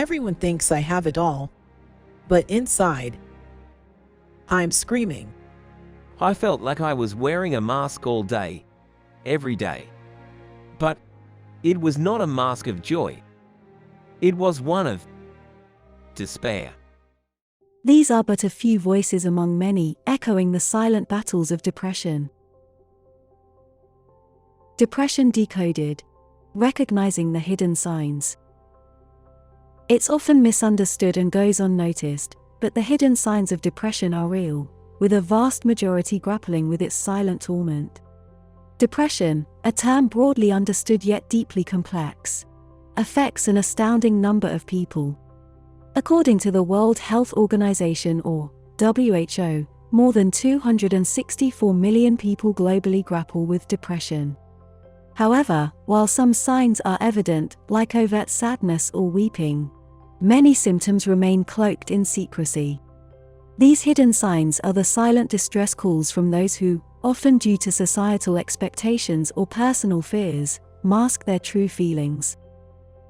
Everyone thinks I have it all, but inside, I'm screaming. I felt like I was wearing a mask all day, every day. But it was not a mask of joy. It was one of despair. These are but a few voices among many, echoing the silent battles of depression. Depression Decoded. Recognizing the hidden signs. It's often misunderstood and goes unnoticed, but the hidden signs of depression are real, with a vast majority grappling with its silent torment. Depression, a term broadly understood yet deeply complex, affects an astounding number of people. According to the World Health Organization or WHO, more than 264 million people globally grapple with depression. However, while some signs are evident, like overt sadness or weeping, many symptoms remain cloaked in secrecy. These hidden signs are the silent distress calls from those who, often due to societal expectations or personal fears, mask their true feelings.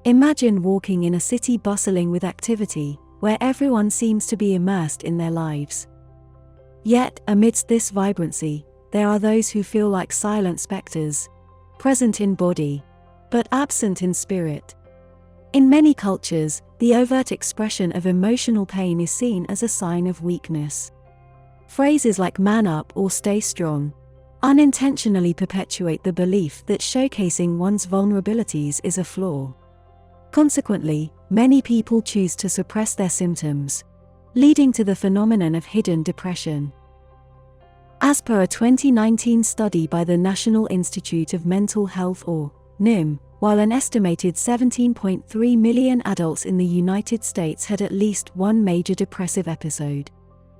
Imagine walking in a city bustling with activity, where everyone seems to be immersed in their lives. Yet, amidst this vibrancy, there are those who feel like silent specters, present in body, but absent in spirit. In many cultures, the overt expression of emotional pain is seen as a sign of weakness. Phrases like "man up" or "stay strong" unintentionally perpetuate the belief that showcasing one's vulnerabilities is a flaw. Consequently, many people choose to suppress their symptoms, leading to the phenomenon of hidden depression. As per a 2019 study by the National Institute of Mental Health or NIM, while an estimated 17.3 million adults in the United States had at least one major depressive episode,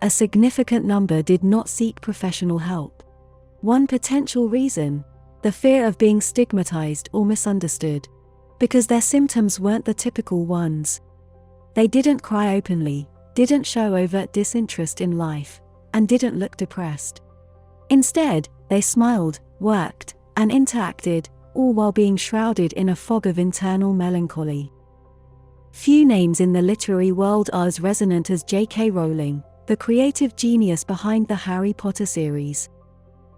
a significant number did not seek professional help. One potential reason: the fear of being stigmatized or misunderstood, because their symptoms weren't the typical ones. They didn't cry openly, didn't show overt disinterest in life, and didn't look depressed. Instead, they smiled, worked, and interacted, all while being shrouded in a fog of internal melancholy. Few names in the literary world are as resonant as J.K. Rowling, the creative genius behind the Harry Potter series.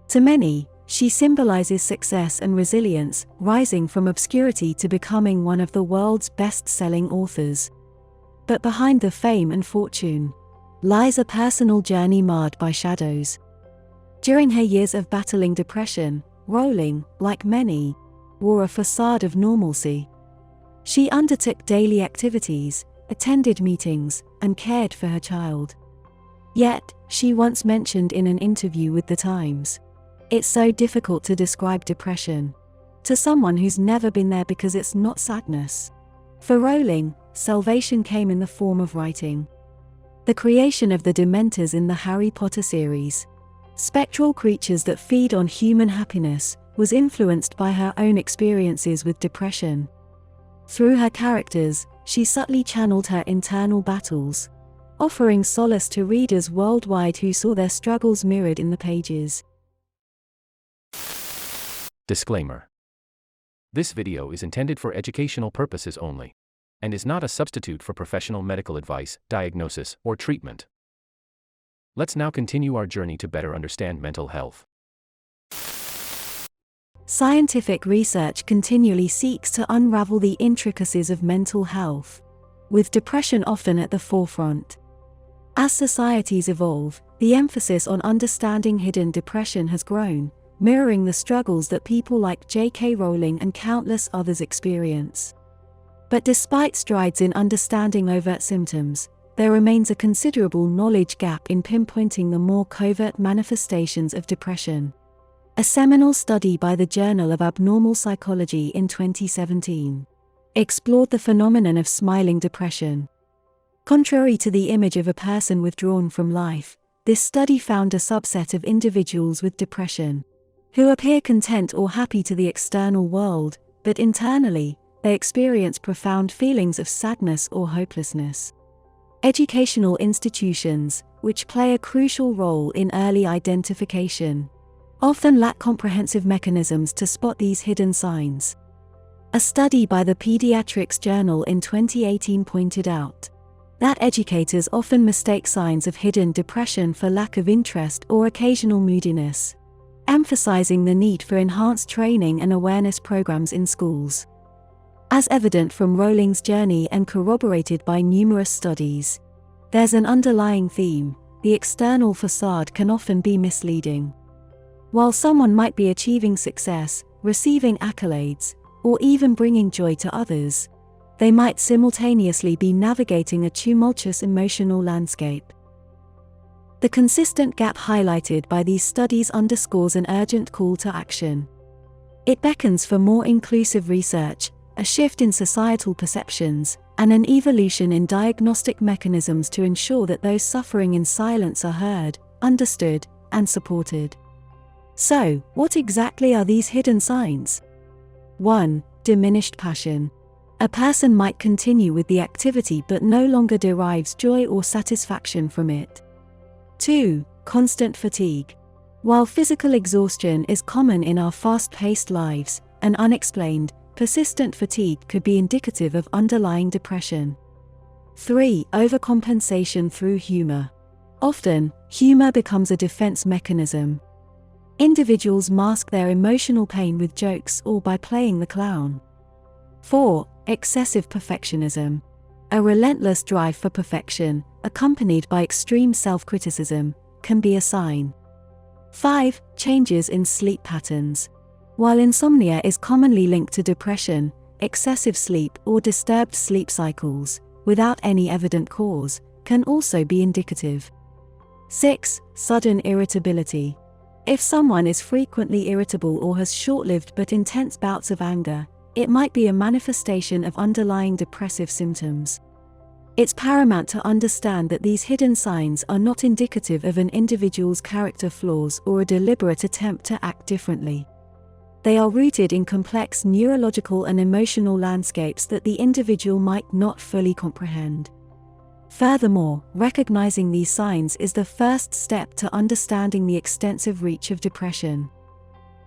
To many, she symbolizes success and resilience, rising from obscurity to becoming one of the world's best-selling authors. But behind the fame and fortune lies a personal journey marred by shadows. During her years of battling depression, Rowling, like many, wore a facade of normalcy. She undertook daily activities, attended meetings, and cared for her child. Yet, she once mentioned in an interview with The Times, "It's so difficult to describe depression to someone who's never been there because it's not sadness." For Rowling, salvation came in the form of writing. The creation of the Dementors in the Harry Potter series, spectral creatures that feed on human happiness, was influenced by her own experiences with depression. Through her characters, she subtly channeled her internal battles, offering solace to readers worldwide who saw their struggles mirrored in the pages. Disclaimer. This video is intended for educational purposes only, and is not a substitute for professional medical advice, diagnosis, or treatment. Let's now continue our journey to better understand mental health. Scientific research continually seeks to unravel the intricacies of mental health, with depression often at the forefront. As societies evolve, the emphasis on understanding hidden depression has grown, mirroring the struggles that people like J.K. Rowling and countless others experience. But despite strides in understanding overt symptoms, there remains a considerable knowledge gap in pinpointing the more covert manifestations of depression. A seminal study by the Journal of Abnormal Psychology in 2017 explored the phenomenon of smiling depression. Contrary to the image of a person withdrawn from life, this study found a subset of individuals with depression who appear content or happy to the external world, but internally, they experience profound feelings of sadness or hopelessness. Educational institutions, which play a crucial role in early identification, often lack comprehensive mechanisms to spot these hidden signs. A study by the Pediatrics Journal in 2018 pointed out that educators often mistake signs of hidden depression for lack of interest or occasional moodiness, emphasizing the need for enhanced training and awareness programs in schools. As evident from Rowling's journey and corroborated by numerous studies, there's an underlying theme: the external facade can often be misleading. While someone might be achieving success, receiving accolades, or even bringing joy to others, they might simultaneously be navigating a tumultuous emotional landscape. The consistent gap highlighted by these studies underscores an urgent call to action. It beckons for more inclusive research, a shift in societal perceptions, and an evolution in diagnostic mechanisms to ensure that those suffering in silence are heard, understood, and supported. So, what exactly are these hidden signs? 1. Diminished passion. A person might continue with the activity but no longer derives joy or satisfaction from it. 2. Constant fatigue. While physical exhaustion is common in our fast-paced lives, an unexplained, persistent fatigue could be indicative of underlying depression. 3. Overcompensation through humor. Often, humor becomes a defense mechanism. Individuals mask their emotional pain with jokes or by playing the clown. 4. Excessive perfectionism. A relentless drive for perfection, accompanied by extreme self-criticism, can be a sign. 5. Changes in sleep patterns. While insomnia is commonly linked to depression, excessive sleep or disturbed sleep cycles, without any evident cause, can also be indicative. 6. Sudden irritability. If someone is frequently irritable or has short-lived but intense bouts of anger, it might be a manifestation of underlying depressive symptoms. It's paramount to understand that these hidden signs are not indicative of an individual's character flaws or a deliberate attempt to act differently. They are rooted in complex neurological and emotional landscapes that the individual might not fully comprehend. Furthermore, recognizing these signs is the first step to understanding the extensive reach of depression.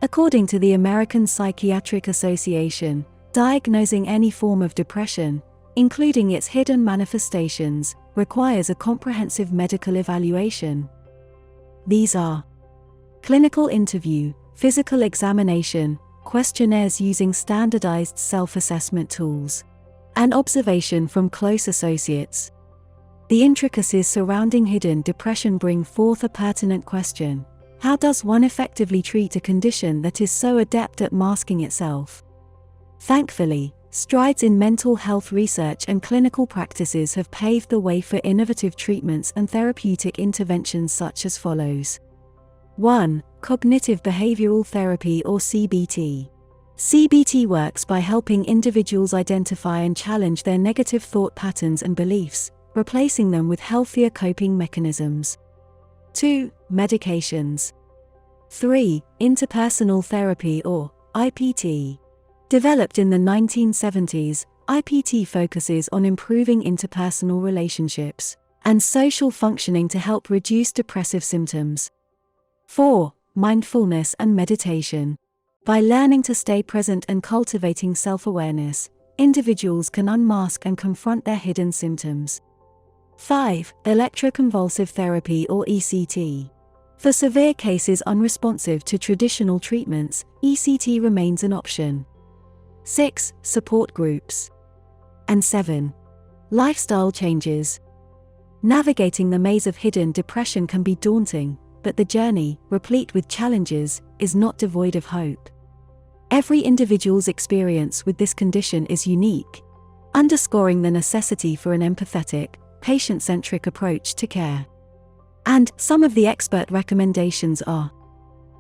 According to the American Psychiatric Association, diagnosing any form of depression, including its hidden manifestations, requires a comprehensive medical evaluation. These are clinical interview, physical examination, questionnaires using standardized self-assessment tools, and observation from close associates. The intricacies surrounding hidden depression bring forth a pertinent question: how does one effectively treat a condition that is so adept at masking itself? Thankfully, strides in mental health research and clinical practices have paved the way for innovative treatments and therapeutic interventions such as follows. 1. Cognitive behavioral therapy or CBT. CBT works by helping individuals identify and challenge their negative thought patterns and beliefs, replacing them with healthier coping mechanisms. 2. Medications. 3. Interpersonal therapy or IPT. Developed in the 1970s, IPT focuses on improving interpersonal relationships and social functioning to help reduce depressive symptoms. 4. Mindfulness and meditation. By learning to stay present and cultivating self-awareness, individuals can unmask and confront their hidden symptoms. 5. Electroconvulsive therapy or ECT. For severe cases unresponsive to traditional treatments, ECT remains an option. 6. Support groups. And 7. Lifestyle changes. Navigating the maze of hidden depression can be daunting, but the journey, replete with challenges, is not devoid of hope. Every individual's experience with this condition is unique, underscoring the necessity for an empathetic, patient-centric approach to care. And some of the expert recommendations are: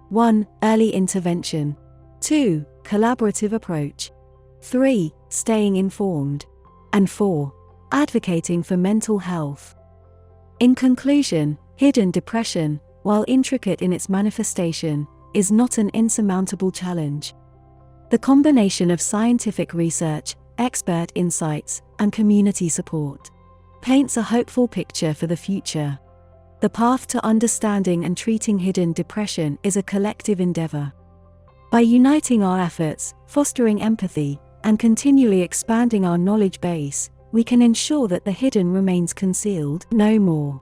1. Early intervention. 2. Collaborative approach. 3. Staying informed. And 4. Advocating for mental health. In conclusion, hidden depression, while intricate in its manifestation, is not an insurmountable challenge. The combination of scientific research, expert insights, and community support paints a hopeful picture for the future. The path to understanding and treating hidden depression is a collective endeavor. By uniting our efforts, fostering empathy, and continually expanding our knowledge base, we can ensure that the hidden remains concealed no more.